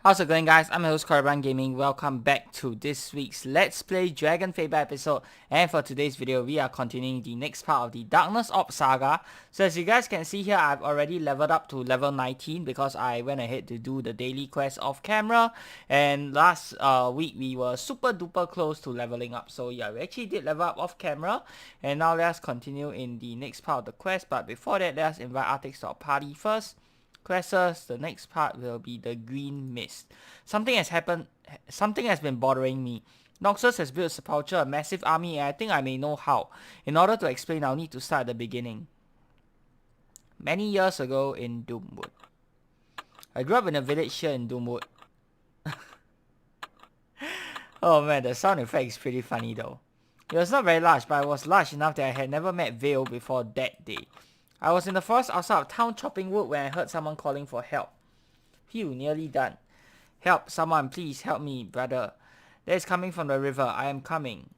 How's it going, guys? I'm your host Caravan Gaming. Welcome back to this week's Let's Play DragonFable episode. And for today's video, we are continuing the next part of the Darkness Orb saga. So as you guys can see here, I've already leveled up to level 19 because I went ahead to do the daily quest off camera. And last week, we were super duper close to leveling up. So yeah, we actually did level up off camera. And now let's continue in the next part of the quest. But before that, let's invite Artix to our party first. Quests, the next part will be the green mist. Something has been bothering me. Noxus has built Sepulture, a massive army, and I think I may know how. In order to explain, I'll need to start at the beginning. Many years ago in Doomwood. I grew up in a village here in Doomwood. Oh man, the sound effect is pretty funny though. It was not very large, but it was large enough that I had never met Veil before that day. I was in the forest outside of town chopping wood when I heard someone calling for help. Phew, nearly done. Help, someone, please help me, brother. That is coming from the river. I am coming.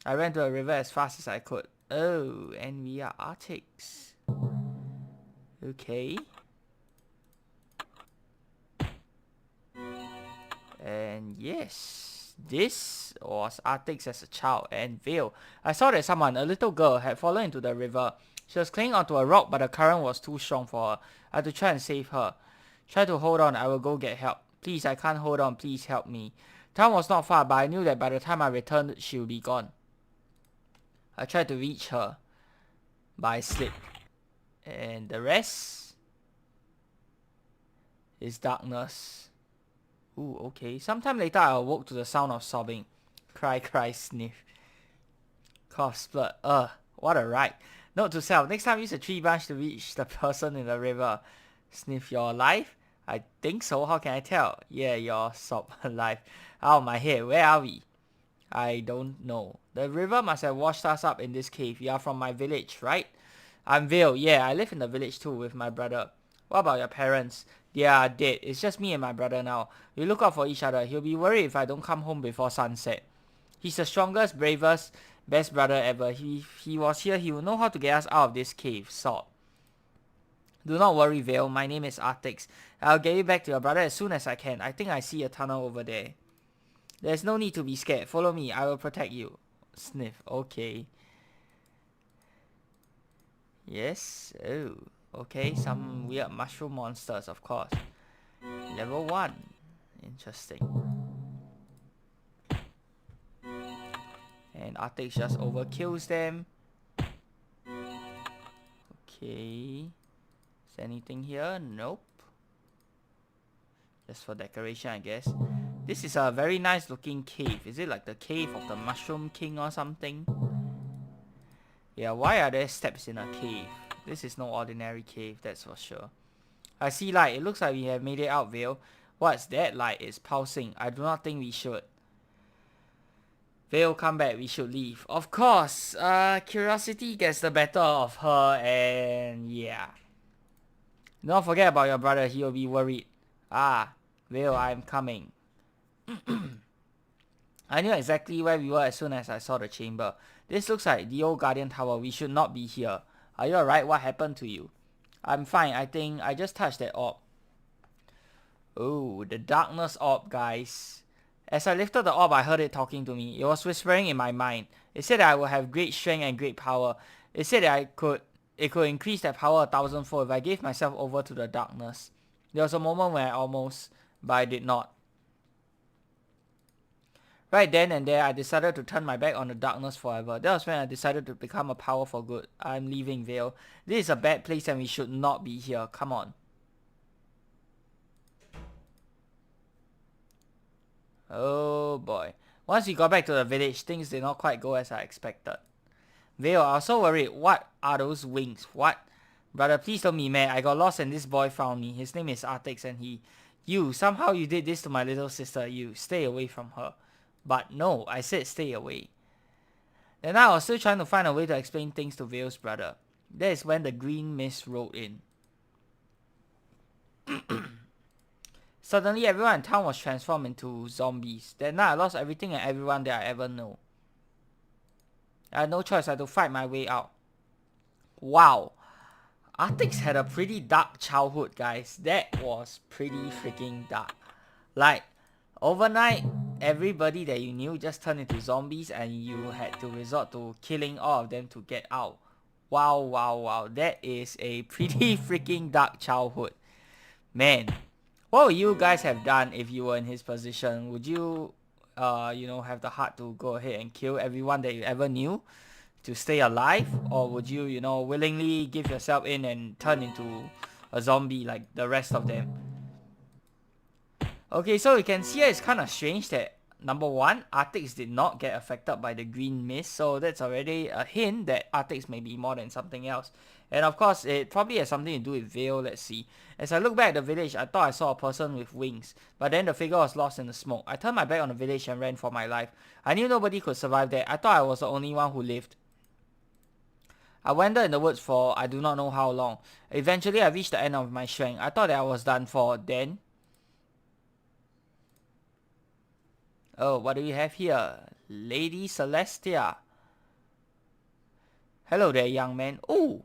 I ran to the river as fast as I could. Oh, and we are Artix. Okay. And yes, this was Artix as a child and Veil. I saw that someone, a little girl, had fallen into the river. She was clinging onto a rock, but the current was too strong for her. I had to try and save her. Try to hold on, I will go get help. Please, I can't hold on, please help me. Town was not far, but I knew that by the time I returned, she would be gone. I tried to reach her, but I slipped. And the rest is darkness. Ooh, okay. Sometime later, I awoke to the sound of sobbing. Cry, cry, sniff. Cough, splut. What a ride. Note to self, next time use a tree branch to reach the person in the river. Sniff, you're alive? I think so, how can I tell? Yeah, you're alive. Ow, my head, where are we? I don't know. The river must have washed us up in this cave. You are from my village, right? I'm Veil, yeah, I live in the village too with my brother. What about your parents? They are dead, it's just me and my brother now. We look out for each other. He'll be worried if I don't come home before sunset. He's the strongest, bravest, best brother ever. He was here, he will know how to get us out of this cave, sort. Do not worry, Veil. My name is Artix. I'll get you back to your brother as soon as I can. I think I see a tunnel over there. There's no need to be scared. Follow me. I will protect you. Sniff. Okay. Yes. Oh. Okay. Some weird mushroom monsters, of course. Level 1. Interesting. And Artix just overkills them. Okay. Is there anything here? Nope. Just for decoration, I guess. This is a very nice looking cave. Is it like the cave of the Mushroom King or something? Yeah, why are there steps in a cave? This is no ordinary cave, that's for sure. I see light. It looks like we have made it out, Veil. What's that light? It's pulsing. I do not think we should. Veil, come back. We should leave. Of course. Curiosity gets the better of her, and yeah. Don't forget about your brother. He will be worried. Ah, Veil, I'm coming. I knew exactly where we were as soon as I saw the chamber. This looks like the old Guardian Tower. We should not be here. Are you alright? What happened to you? I'm fine. I think I just touched that orb. Oh, the Darkness Orb, guys. As I lifted the orb, I heard it talking to me. It was whispering in my mind. It said that I would have great strength and great power. It said that it could increase that power 1,000-fold if I gave myself over to the darkness. There was a moment when I almost, but I did not. Right then and there, I decided to turn my back on the darkness forever. That was when I decided to become a power for good. I'm leaving, Veil. This is a bad place and we should not be here. Come on. Oh boy. Once we got back to the village, things did not quite go as I expected. Veil, I was so worried. What are those wings? What? Brother, please don't be mad. I got lost and this boy found me. His name is Artix and somehow you did this to my little sister. You, stay away from her. But no, I said stay away. Then I was still trying to find a way to explain things to Veil's brother. That is when the green mist rolled in. Suddenly everyone in town was transformed into zombies. That night I lost everything and everyone that I ever know. I had no choice, I had to fight my way out. Wow. Artix had a pretty dark childhood, guys. That was pretty freaking dark. Like, overnight, everybody that you knew just turned into zombies and you had to resort to killing all of them to get out. Wow, wow, wow. That is a pretty freaking dark childhood. Man, what would you guys have done if you were in his position? Would you, have the heart to go ahead and kill everyone that you ever knew to stay alive? Or would you, willingly give yourself in and turn into a zombie like the rest of them? Okay, so you can see it's kind of strange that number one, Artix did not get affected by the green mist, so that's already a hint that Artix may be more than something else. And of course, it probably has something to do with Veil. Let's see. As I look back at the village, I thought I saw a person with wings, but then the figure was lost in the smoke. I turned my back on the village and ran for my life. I knew nobody could survive that. I thought I was the only one who lived. I wandered in the woods for I do not know how long. Eventually, I reached the end of my strength. I thought that I was done for. Then, oh, what do we have here? Lady Celestia. Hello there, young man. Oh,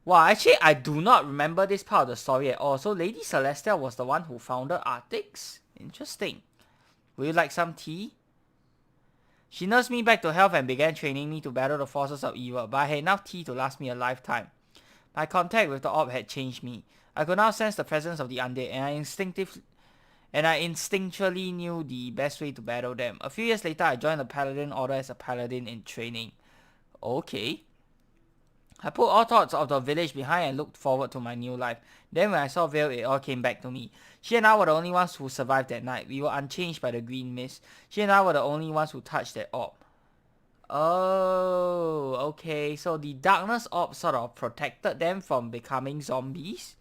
wow, actually, I do not remember this part of the story at all. So, Lady Celestia was the one who founded Artix? Interesting. Would you like some tea? She nursed me back to health and began training me to battle the forces of evil, but I had enough tea to last me a lifetime. My contact with the orb had changed me. I could now sense the presence of the undead, and I instinctually knew the best way to battle them. A few years later, I joined the Paladin Order as a Paladin in training. Okay. I put all thoughts of the village behind and looked forward to my new life. Then when I saw Veil, it all came back to me. She and I were the only ones who survived that night. We were unchanged by the green mist. She and I were the only ones who touched that orb. Oh, okay. So the darkness orb sort of protected them from becoming zombies?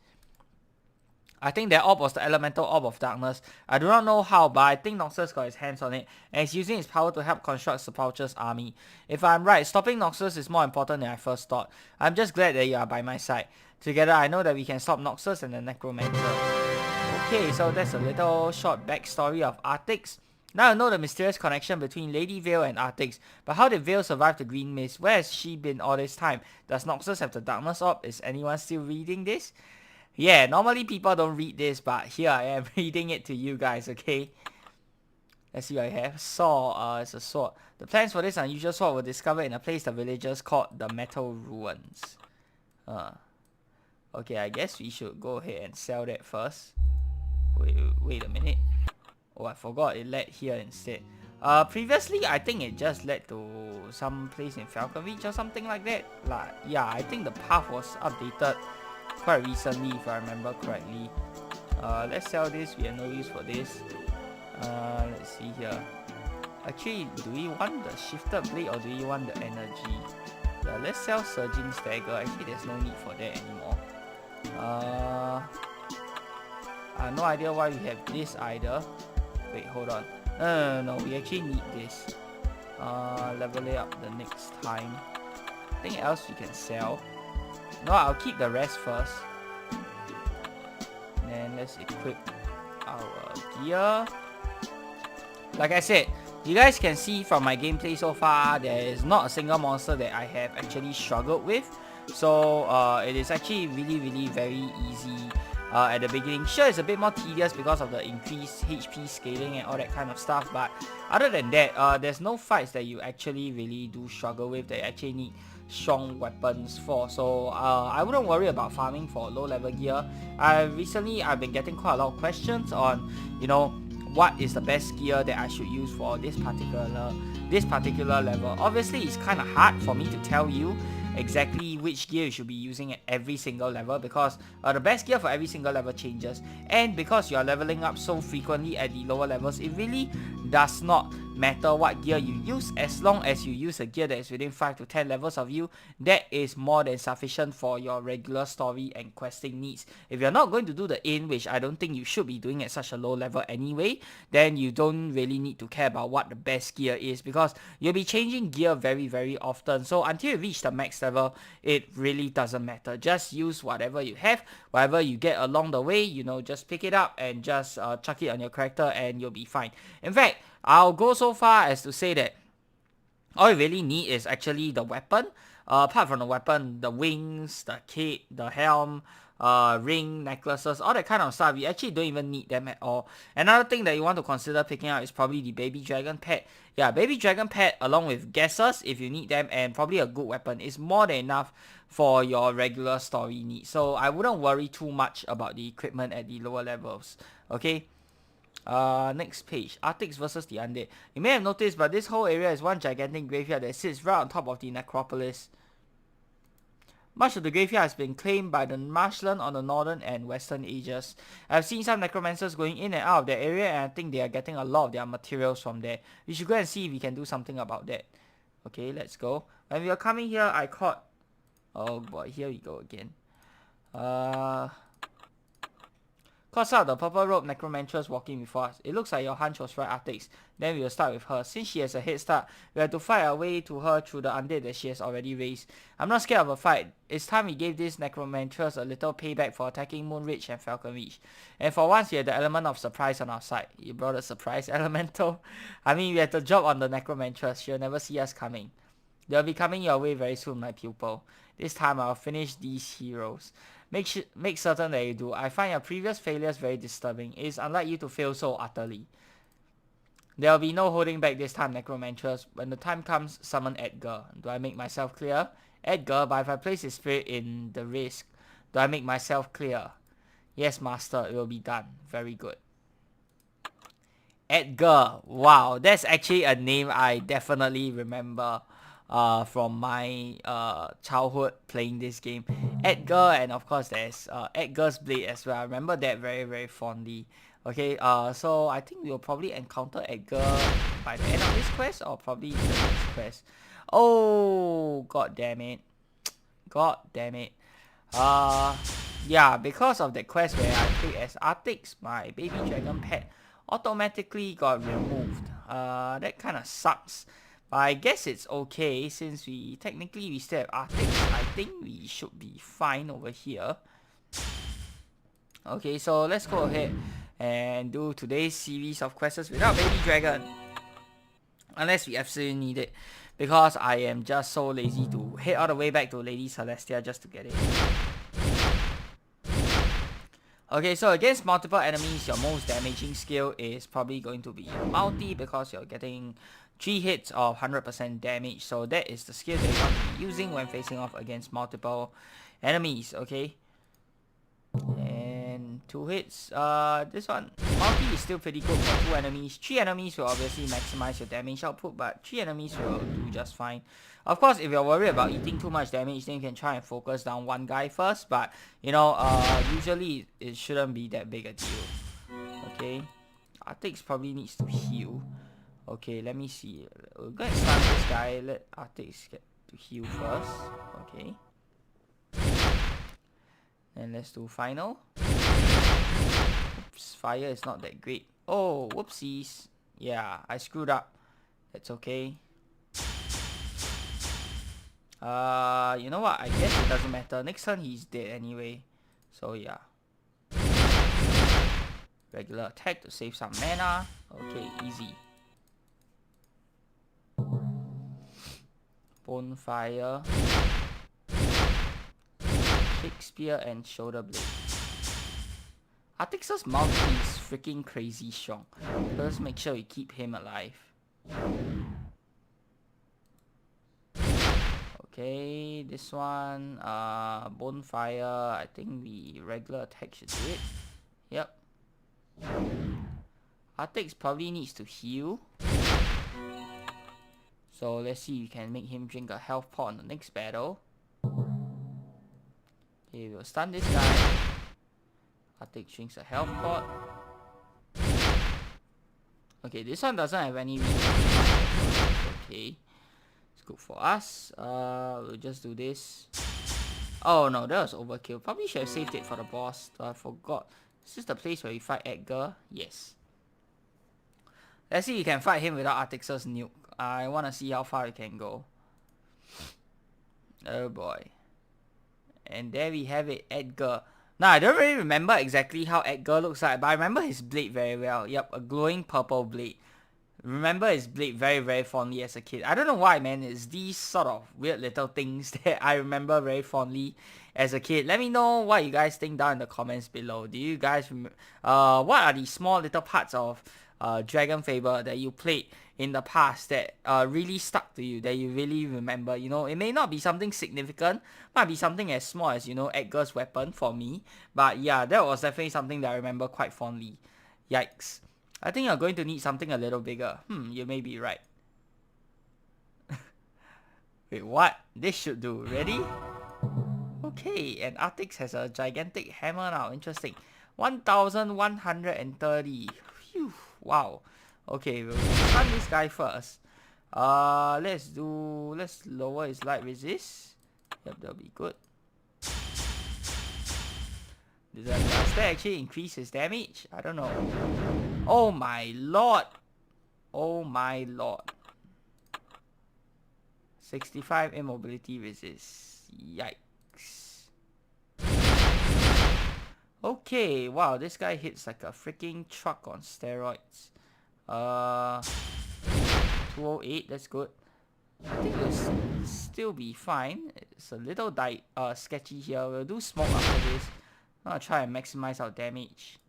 I think that orb was the elemental orb of darkness. I do not know how, but I think Noxus got his hands on it, and is using its power to help construct Sepulture's army. If I'm right, stopping Noxus is more important than I first thought. I'm just glad that you are by my side. Together, I know that we can stop Noxus and the Necromancer. Okay, so that's a little short backstory of Artix. Now I know the mysterious connection between Lady Veil and Artix, but how did Veil survive the green mist? Where has she been all this time? Does Noxus have the darkness orb? Is anyone still reading this? Yeah, normally people don't read this, but here I am reading it to you guys, okay? Let's see what I have. Saw, it's a sword. The plans for this unusual sword were discovered in a place the villagers called the Metal Ruins. Okay, I guess we should go ahead and sell that first. Wait a minute. Oh, I forgot it led here instead. Previously, I think it just led to some place in Falcon Reach or something like that. Like, yeah, I think the path was updated quite recently, if I remember correctly. Let's sell this. We have no use for this. Let's see here. Actually, do we want the shifted blade or do we want the energy? Yeah, let's sell Surging Stagger. Actually, there's no need for that anymore. I have no idea why we have this either. Wait, hold on. No, we actually need this. Level it up the next time. Anything else we can sell? No, I'll keep the rest first. And then let's equip our gear. Like I said, you guys can see from my gameplay so far, there is not a single monster that I have actually struggled with. So it is actually really very easy at the beginning. Sure, it's a bit more tedious because of the increased HP scaling and all that kind of stuff, but other than that, there's no fights that you actually really do struggle with that you actually need strong weapons for. So I wouldn't worry about farming for low level gear. Recently I've been getting quite a lot of questions on, what is the best gear that I should use for this particular level. Obviously, it's kind of hard for me to tell you exactly which gear you should be using at every single level, because the best gear for every single level changes, and because you are leveling up so frequently at the lower levels, it really does not matter what gear you use. As long as you use a gear that is within 5 to 10 levels of you, that is more than sufficient for your regular story and questing needs. If you're not going to do the inn, which I don't think you should be doing at such a low level anyway, then you don't really need to care about what the best gear is, because you'll be changing gear very often. So until you reach the max level, it really doesn't matter. Just use whatever you have, whatever you get along the way, just pick it up and just chuck it on your character and you'll be fine. In fact, I'll go so far as to say that all you really need is actually the weapon. Apart from the weapon, the wings, the cape, the helm, ring, necklaces, all that kind of stuff. You actually don't even need them at all. Another thing that you want to consider picking out is probably the baby dragon pet. Yeah, baby dragon pet along with guesses if you need them, and probably a good weapon is more than enough for your regular story needs. So I wouldn't worry too much about the equipment at the lower levels. Okay. Next page, Artix versus the Undead. You may have noticed, but this whole area is one gigantic graveyard that sits right on top of the necropolis. Much of the graveyard has been claimed by the marshland on the northern and western edges. I've seen some necromancers going in and out of that area, and I think they are getting a lot of their materials from there. We should go and see if we can do something about that. Okay, let's go. When we were coming here, I caught... Oh boy, here we go again. Caught some of the purple robe necromancers walking before us. It looks like your hunch was right, Artix. Then we will start with her. Since she has a head start, we have to fight our way to her through the undead that she has already raised. I'm not scared of a fight. It's time we gave these necromancers a little payback for attacking Moon Ridge and Falcon Ridge. And for once, we have the element of surprise on our side. You brought a surprise elemental? I mean, we have the job on the necromancers. She'll never see us coming. They'll be coming your way very soon, my pupil. This time I'll finish these heroes. Make certain that you do. I find your previous failures very disturbing. It is unlike you to fail so utterly. There will be no holding back this time, necromancers. When the time comes, summon Edgar. Do I make myself clear? Edgar, but if I place his spirit in the risk, do I make myself clear? Yes, master, it will be done. Very good. Edgar. Wow, that's actually a name I definitely remember from my childhood playing this game. Edgar, and of course there's Edgar's Blade as well. I remember that very, very fondly. Okay, so I think we'll probably encounter Edgar by the end of this quest, or probably the next quest. Oh, god damn it. God damn it. Yeah, because of the quest where I played as Artix, my baby dragon pet automatically got removed. That kind of sucks. But I guess it's okay since we still have Artix. I think we should be fine over here. Okay, so let's go ahead and do today's series of quests without baby dragon. Unless we absolutely need it. Because I am just so lazy to head all the way back to Lady Celestia just to get it. Okay, so against multiple enemies, your most damaging skill is probably going to be a multi, because you're getting 3 hits of 100% damage. So that is the skill that you want to be using when facing off against multiple enemies, okay? And 2 hits. This one, multi is still pretty good for 2 enemies. 3 enemies will obviously maximize your damage output, but 3 enemies will do just fine. Of course, if you're worried about eating too much damage, then you can try and focus down one guy first. But, you know, usually it shouldn't be that big a deal. Okay. Artix probably needs to heal. Okay, let me see. We'll go and start this guy. Let Artix get to heal first. Okay. And let's do final. Oops, fire is not that great. Oh, whoopsies. Yeah, I screwed up. That's okay. You know what? I guess it doesn't matter. Next turn he's dead anyway. So yeah. Regular attack to save some mana. Okay, easy. Bonfire. Shakespeare and shoulder blade. Artix's multi is freaking crazy strong. Let's make sure we keep him alive. Okay, this one, bonfire, I think the regular attack should do it. Yep. Artix probably needs to heal. So let's see if we can make him drink a health pot on the next battle. Okay, we'll stun this guy. Artix drinks a health pot. Okay, this one doesn't have any weakness. Okay. Good for us. We'll just do this. Oh no, that was overkill. Probably should have saved it for the boss. I forgot. Is this the place where we fight Edgar? Yes. Let's see if we can fight him without Artix's nuke. I want to see how far we can go. Oh boy. And there we have it, Edgar. Now, I don't really remember exactly how Edgar looks like, but I remember his blade very well. Yep, a glowing purple blade. remember his blade very fondly as a kid. I don't know why, man. It's these sort of weird little things that I remember very fondly as a kid. Let me know what you guys think down in the comments below. Do you guys what are the small little parts of DragonFable that you played in the past that really stuck to you, that you really remember? You know, it may not be something significant, might be something as small as, you know, Edgar's weapon for me. But yeah, that was definitely something that I remember quite fondly. Yikes. I think you're going to need something a little bigger. You may be right. Wait, what? This should do. Ready? Okay, and Artix has a gigantic hammer now. Interesting. 1,130. Phew, wow. Okay, we'll stun this guy first. Let's lower his light resist. Yep, that'll be good. Does that actually increase his damage? I don't know. Oh my lord. Oh my lord. 65 immobility resist. Yikes. Okay, wow, this guy hits like a freaking truck on steroids. 208, that's good. I think we'll still be fine. It's a little sketchy here. We'll do smoke after this. I'm gonna try and maximize our damage.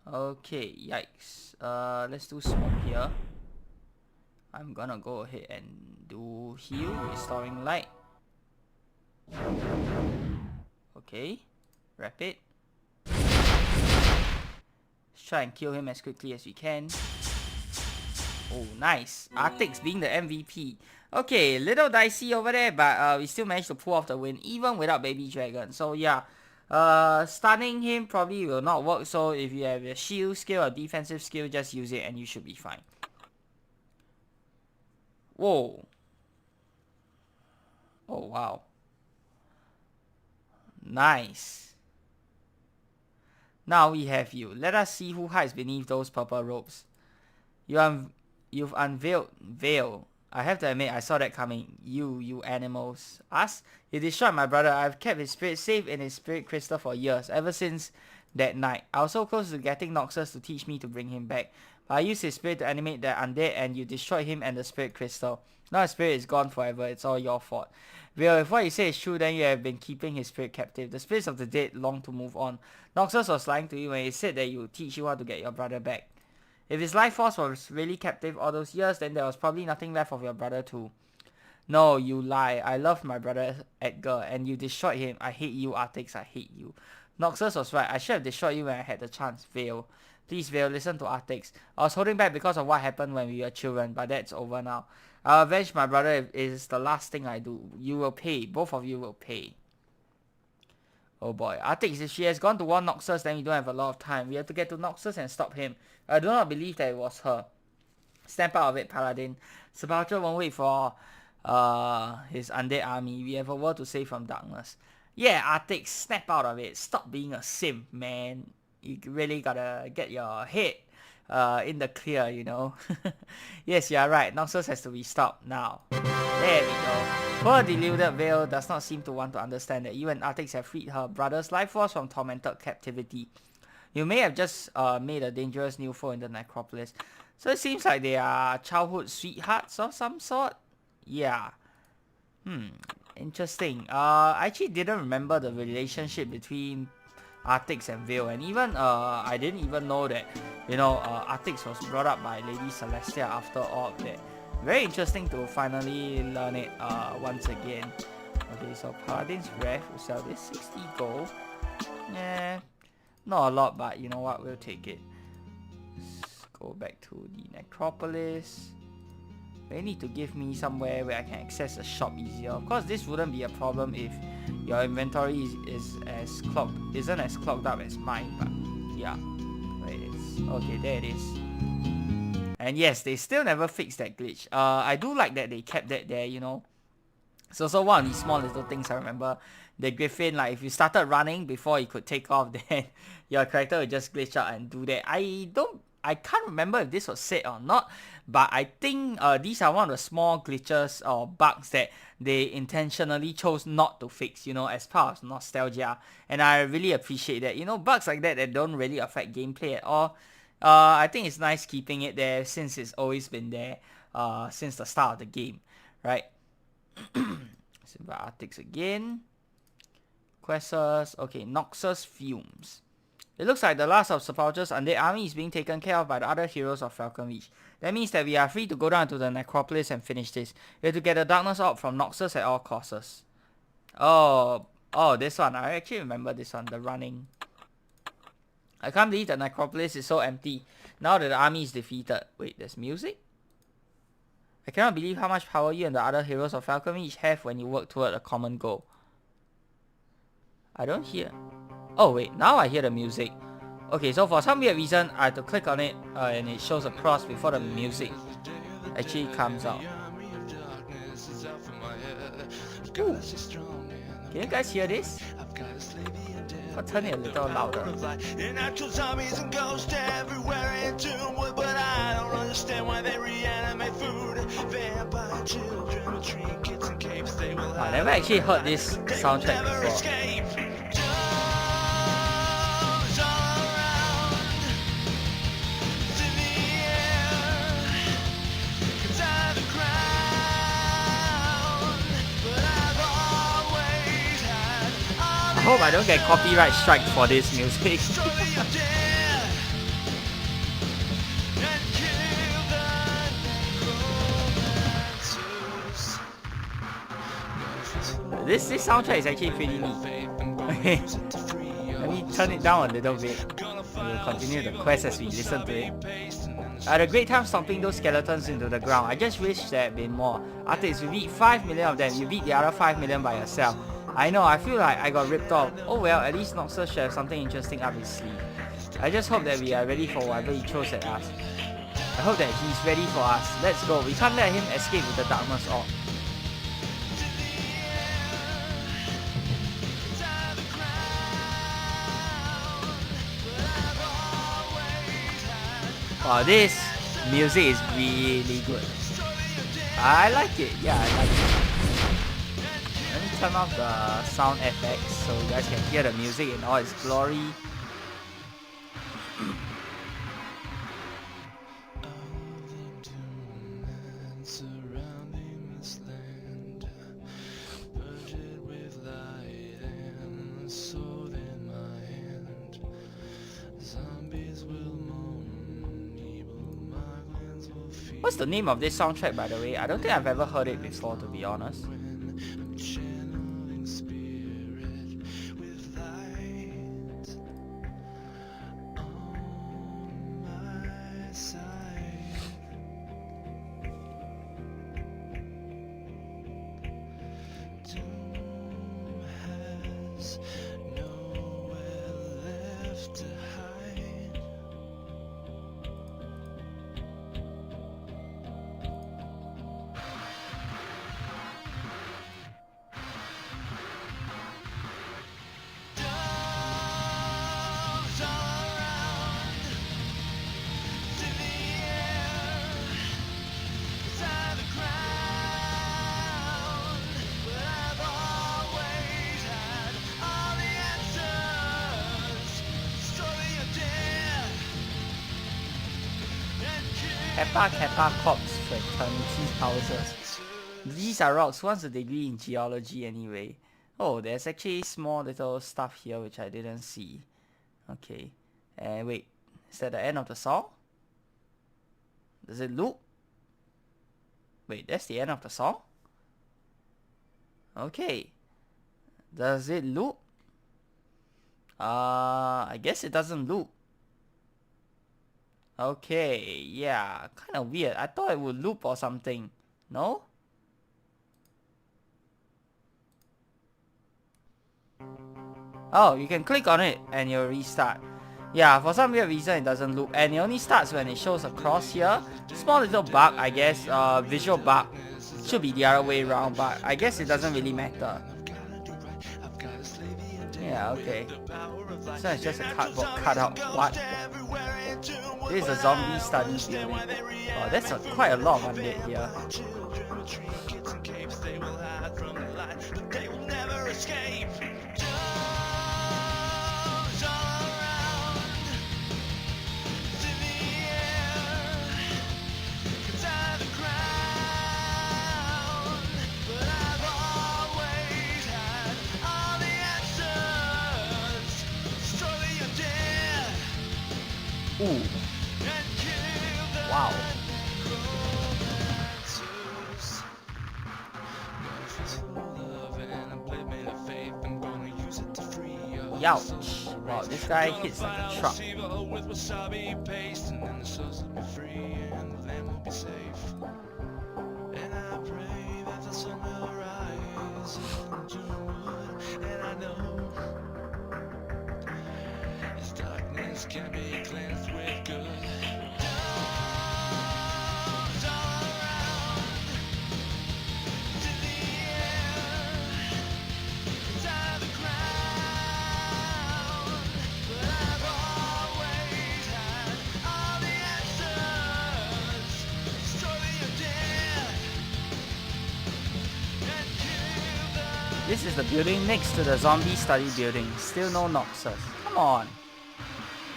Okay, yikes. Let's do smoke here. I'm gonna go ahead and do heal, restoring light. Okay, rapid. Let's try and kill him as quickly as we can. Oh, nice. Artix being the MVP. Okay, little dicey over there, but we still managed to pull off the win, even without Baby Dragon. So yeah, stunning him probably will not work. So if you have a shield skill or defensive skill, just use it and you should be fine. Whoa. Oh, wow. Nice. Now we have you. Let us see who hides beneath those purple robes. You've unveiled Veil. I have to admit, I saw that coming. You animals. Us? You destroyed my brother. I've kept his spirit safe in his spirit crystal for years, ever since that night. I was so close to getting Noxus to teach me to bring him back. But I used his spirit to animate the undead, and you destroyed him and the spirit crystal. Now his spirit is gone forever. It's all your fault. Veil, if what you say is true, then you have been keeping his spirit captive. The spirits of the dead long to move on. Noxus was lying to you when he said that he would teach you how to get your brother back. If his life force was really captive all those years, then there was probably nothing left of your brother too. No, you lie. I loved my brother Edgar, and you destroyed him. I hate you, Artix. I hate you. Noxus was right. I should have destroyed you when I had the chance. Veil. Please, Veil, listen to Artix. I was holding back because of what happened when we were children, but that's over now. I'll avenge my brother if it is the last thing I do. You will pay. Both of you will pay. Oh boy. Artix, if she has gone to warn Noxus, then we don't have a lot of time. We have to get to Noxus and stop him. I do not believe that it was her. Snap out of it, Paladin. Sepulchre won't wait for his undead army. We have a world to save from darkness. Yeah, Artix, snap out of it. Stop being a simp, man. You really gotta get your head in the clear, you know. Yes, you are right. Noxus has to be stopped now. There we go. Poor deluded Veil does not seem to want to understand that you and Artix have freed her brother's life force from tormented captivity. You may have just made a dangerous new foe in the necropolis. So it seems like they are childhood sweethearts of some sort. Yeah. Interesting. I actually didn't remember the relationship between Artix and Veil, and even I didn't even know that, you know, Artix was brought up by Lady Celestia after all of that. Very interesting to finally learn it once again. Okay, so Paladin's Wrath will sell this 60 gold. Yeah, not a lot, but you know what, we'll take it. Let's go back to the necropolis. They need to give me somewhere where I can access the shop easier. Of course, this wouldn't be a problem if your inventory isn't as clogged up as mine, but yeah, there it is. Okay, there it is. And yes, they still never fixed that glitch. I do like that they kept that there, you know. So one of these small little things I remember. The Griffin, like if you started running before you could take off, then your character would just glitch out and do that. I can't remember if this was said or not, but I think these are one of the small glitches or bugs that they intentionally chose not to fix, as part of nostalgia. And I really appreciate that. Bugs like that don't really affect gameplay at all. I think it's nice keeping it there since it's always been there since the start of the game, right? So Artix again. Quests. Okay, Noxus fumes. It looks like the last of Sepulchre's undead army is being taken care of by the other heroes of Falcon Reach. That means that we are free to go down to the necropolis and finish this. We have to get the darkness orb from Noxus at all costs. Oh, this one. I actually remember this one, the running. I can't believe the necropolis is so empty now that the army is defeated. Wait, there's music? I cannot believe how much power you and the other heroes of Falcon Reach have when you work toward a common goal. I don't hear. Oh wait, now I hear the music. Okay, so for some weird reason, I have to click on it and it shows a cross before the music actually comes out. Ooh. Can you guys hear this? I'll turn it a little louder. I never actually heard this soundtrack before. I hope I don't get copyright strike for this music. This soundtrack is actually pretty neat. Okay, let me turn it down a little bit. We'll continue the quest as we listen to it. I had a great time stomping those skeletons into the ground. I just wish there had been more. Artix, you beat 5 million of them. You beat the other 5 million by yourself. I know, I feel like I got ripped off. Oh well, at least Noxus should have something interesting up his sleeve. I just hope that we are ready for whatever he throws at us. I hope that he's ready for us. Let's go. We can't let him escape with the darkness orb. Wow, this music is really good. I like it. Yeah, I like it. Let me turn off the sound effects so you guys can hear the music in all its glory. What's the name of this soundtrack, by the way? I don't think I've ever heard it before, to be honest. Kappa Corpse Fraternity Houses. These are rocks. What's a degree in geology anyway? Oh, there's actually small little stuff here which I didn't see. Okay. And wait, is that the end of the song? Does it loop? Wait, that's the end of the song? Okay. Does it loop? I guess it doesn't loop. Okay, yeah, kind of weird. I thought it would loop or something. No? Oh, you can click on it and you'll restart. Yeah, for some weird reason it doesn't loop. And it only starts when it shows a cross here. Small little bug, I guess. Visual bug. Should be the other way around, but I guess it doesn't really matter. Yeah, Yeah, okay. So it's just a cardboard cutout. What? This is a zombie study building. Oh, that's quite a lot of undead here. Ooh. Wow. Youch. Wow, this guy hits like a truck. Can be cleansed with good. This is the building next to the zombie study building. Still no Noxus. Come on.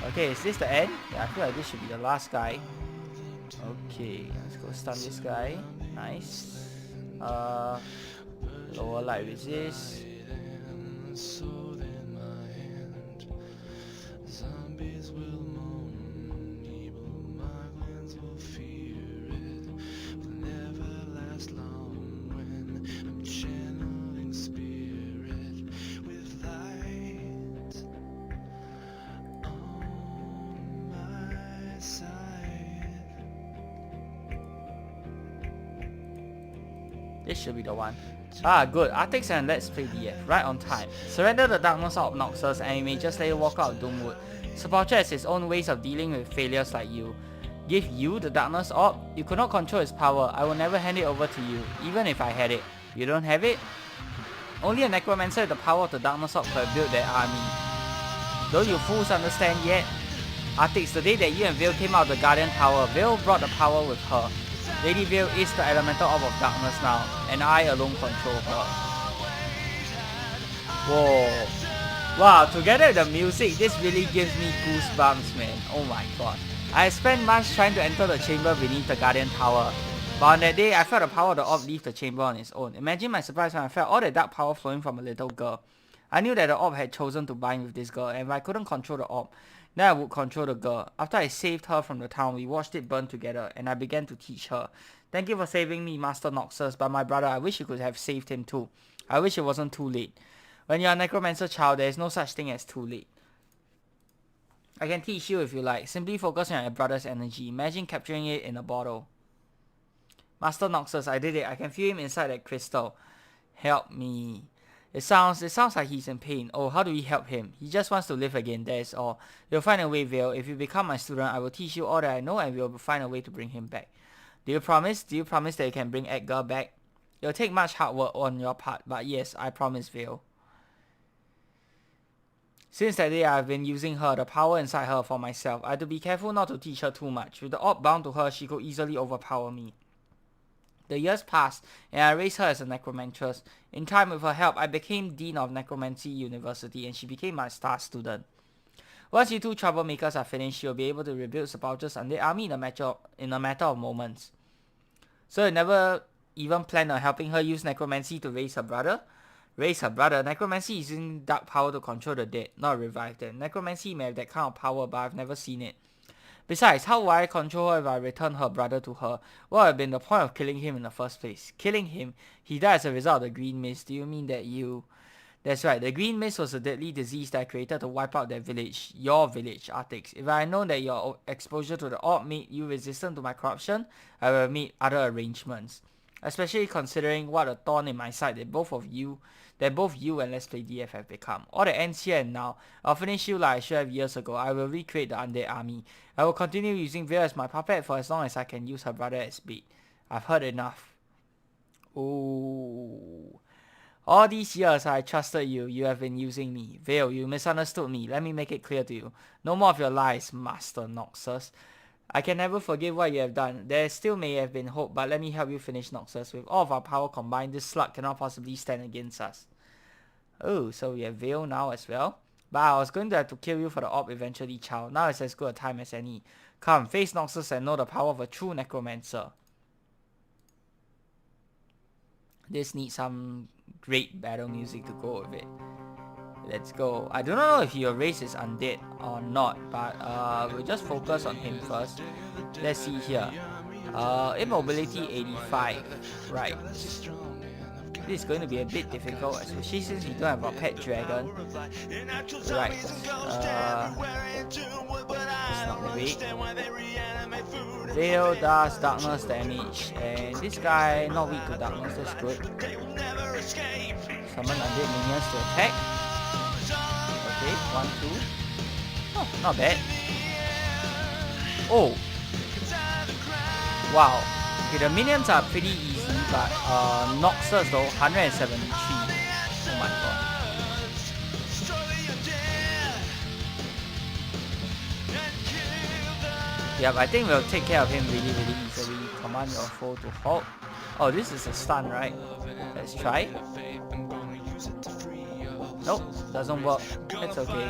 Okay, is this the end? Yeah, I feel like this should be the last guy. Okay, let's go stun this guy. Nice. Lower light resist. This should be the one. Ah, good. Artix and Let's Play DF. Right on time. Surrender the darkness of Noxus and you may just let it walk out of Doomwood. Subbulger has its own ways of dealing with failures like you. Give you the darkness orb? You could not control its power. I will never hand it over to you, even if I had it. You don't have it? Only a necromancer with the power of the darkness orb could have built that army. Don't you fools understand yet? Artix, the day that you and Veil came out of the Guardian Tower, Veil brought the power with her. Lady Veil is the elemental orb of darkness now, and I alone control her. Whoa. Wow, together with the music, this really gives me goosebumps, man. Oh my god. I spent months trying to enter the chamber beneath the Guardian Tower. But on that day, I felt the power of the orb leave the chamber on its own. Imagine my surprise when I felt all that dark power flowing from a little girl. I knew that the orb had chosen to bind with this girl, and if I couldn't control the orb, then I would control the girl. After I saved her from the town, we watched it burn together, and I began to teach her. Thank you for saving me, Master Noxus, but my brother, I wish you could have saved him too. I wish it wasn't too late. When you're a necromancer child, there is no such thing as too late. I can teach you if you like. Simply focus on your brother's energy. Imagine capturing it in a bottle. Master Noxus, I did it. I can feel him inside that crystal. Help me. It sounds like he's in pain. Oh, how do we help him? He just wants to live again, that is all. You'll find a way, Veil. If you become my student, I will teach you all that I know and we'll find a way to bring him back. Do you promise? Do you promise that you can bring Edgar back? It'll take much hard work on your part, but yes, I promise, Veil. Since that day, I've been using her, the power inside her, for myself. I had to be careful not to teach her too much. With the orb bound to her, she could easily overpower me. The years passed, and I raised her as a necromantress. In time, with her help, I became Dean of Necromancy University, and she became my star student. Once you two troublemakers are finished, you'll be able to rebuild Subbulger's undead army in a matter of moments. So you never even planned on helping her use necromancy to raise her brother? Raise her brother? Necromancy is using dark power to control the dead, not revive them. Necromancy may have that kind of power, but I've never seen it. Besides, how will I control her if I return her brother to her? What would have been the point of killing him in the first place? Killing him? He died as a result of the green mist. Do you mean that you... That's right, the green mist was a deadly disease that I created to wipe out that village. Your village, Artix. If I had known that your exposure to the orb made you resistant to my corruption, I would have made other arrangements. Especially considering what a thorn in my side that both you and Let's Play DF have become. All that ends here and now. I'll finish you like I should have years ago. I will recreate the undead army. I will continue using Veil as my puppet for as long as I can use her brother as bait. I've heard enough. Oh. All these years I trusted you. You have been using me. Veil, you misunderstood me. Let me make it clear to you. No more of your lies, Master Noxus. I can never forgive what you have done. There still may have been hope, but let me help you finish Noxus. With all of our power combined, this slug cannot possibly stand against us. Oh, so we have Veil now as well. But I was going to have to kill you for the orb eventually, child. Now it's as good a time as any. Come, face Noxus and know the power of a true necromancer. This needs some great battle music to go with it. Let's go. I do not know if your race is undead or not, but we'll just focus on him first. Let's see here. Immobility 85. Right. This is going to be a bit difficult, especially since we don't have a pet dragon. Right. It's not great. Veil does darkness damage, and this guy not weak to darkness, that's good. Summon undead minions to attack. Okay, 1, 2. Oh, not bad. Oh! Wow. Okay, the minions are pretty easy, but Noxus though, 173. Oh my god. Yep, I think we'll take care of him really easily. Command your foe to halt. Oh, this is a stun, right? Let's try. Nope, doesn't work. It's okay.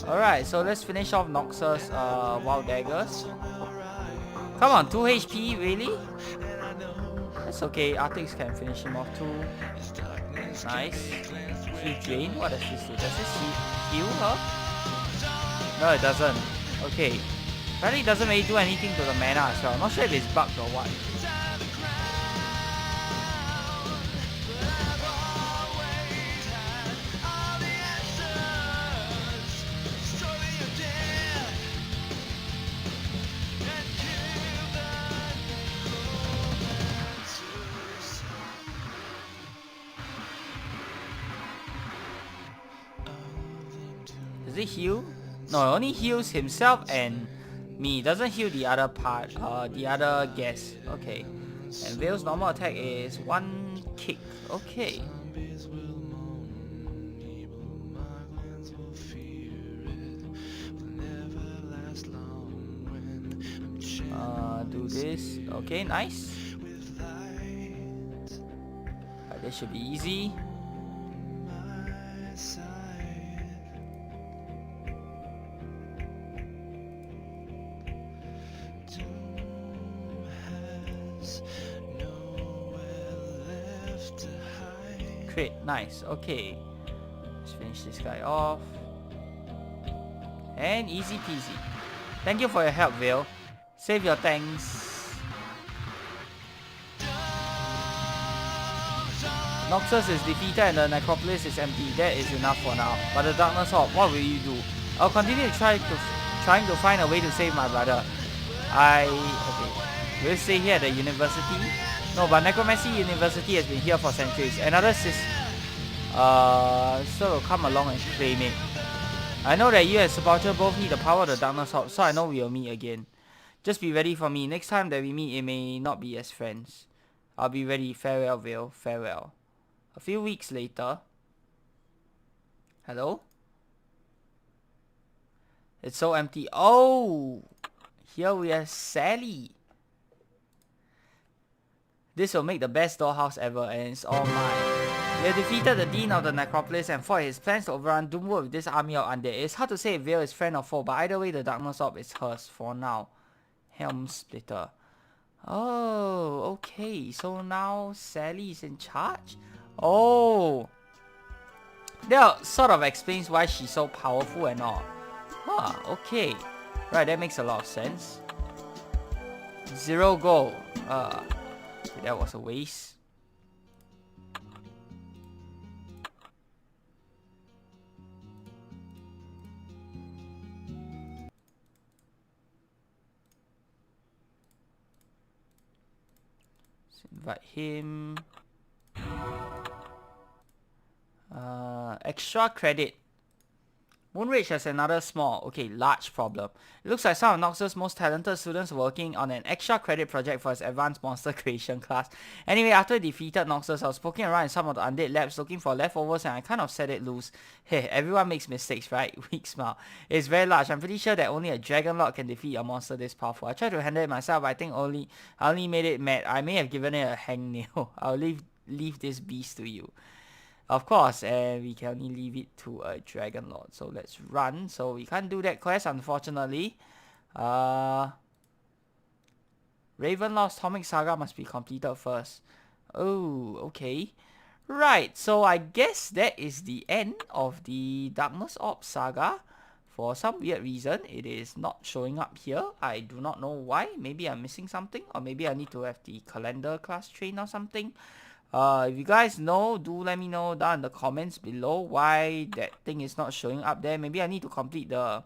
Alright, so let's finish off Noxus wild daggers. Come on, 2 HP, really? That's okay, Artix can finish him off too. Nice. Heal Jane, what does this do? Does this heal her? No, it doesn't. Okay. Apparently it doesn't really do anything to the mana as well. I'm not sure if it's bugged or what. Does it heal? No, it only heals himself and me. It doesn't heal the other part, the other guest. Okay. And Veil's normal attack is 1 kick. Okay. Do this. Okay, nice. This should be easy. Crit, nice. Okay, let's finish this guy off. And easy peasy. Thank you for your help, Veil. Save your thanks. Noxus is defeated and the necropolis is empty. That is enough for now. But the darkness orb, what will you do? I'll continue trying to find a way to save my brother. Okay. Will you stay here at the university? No, but Necromancy University has been here for centuries. Another sister will come along and claim it. I know that you and Sepulture both need the power of the darkness orb, so I know we will meet again. Just be ready for me. Next time that we meet, it may not be as friends. I'll be ready. Farewell, Veil. Farewell. A few weeks later. Hello? It's so empty. Oh! Here we have Sally. This will make the best dollhouse ever, and it's all mine. We have defeated the Dean of the Necropolis and fought his plans to overrun Doomwood with this army of undead. It's hard to say if Veil is friend or foe, but either way the darkness orb is hers for now. Helm Splitter. Oh, okay. So now Sally is in charge? Oh. That sort of explains why she's so powerful and all. Huh, okay. Right, that makes a lot of sense. 0 gold. Okay, that was a waste. Let's invite him. Extra credit. Moonrage has another small, okay, large problem. It looks like some of Noxus' most talented students are working on an extra credit project for his advanced monster creation class. Anyway, after I defeated Noxus, I was poking around in some of the undead labs looking for leftovers and I kind of set it loose. Hey, everyone makes mistakes, right? Weak smile. It's very large. I'm pretty sure that only a dragon lord can defeat a monster this powerful. I tried to handle it myself, but I think I only made it mad. I may have given it a hangnail. I'll leave this beast to you. Of course, and we can only leave it to a dragon lord. So let's run. So we can't do that quest, unfortunately. Ravenloft's Atomic Saga must be completed first. Oh, okay. Right, so I guess that is the end of the Darkness Orb Saga. For some weird reason, it is not showing up here. I do not know why. Maybe I'm missing something, or maybe I need to have the calendar class train or something. If you guys know, do let me know down in the comments below why that thing is not showing up there. Maybe I need to complete the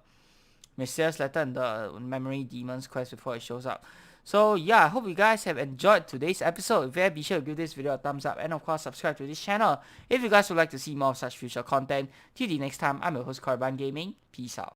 Mysterious Letter and the Memory Demons quest before it shows up. So yeah, I hope you guys have enjoyed today's episode. If you have, be sure to give this video a thumbs up and of course subscribe to this channel if you guys would like to see more of such future content. Till the next time, I'm your host Korban Gaming. Peace out.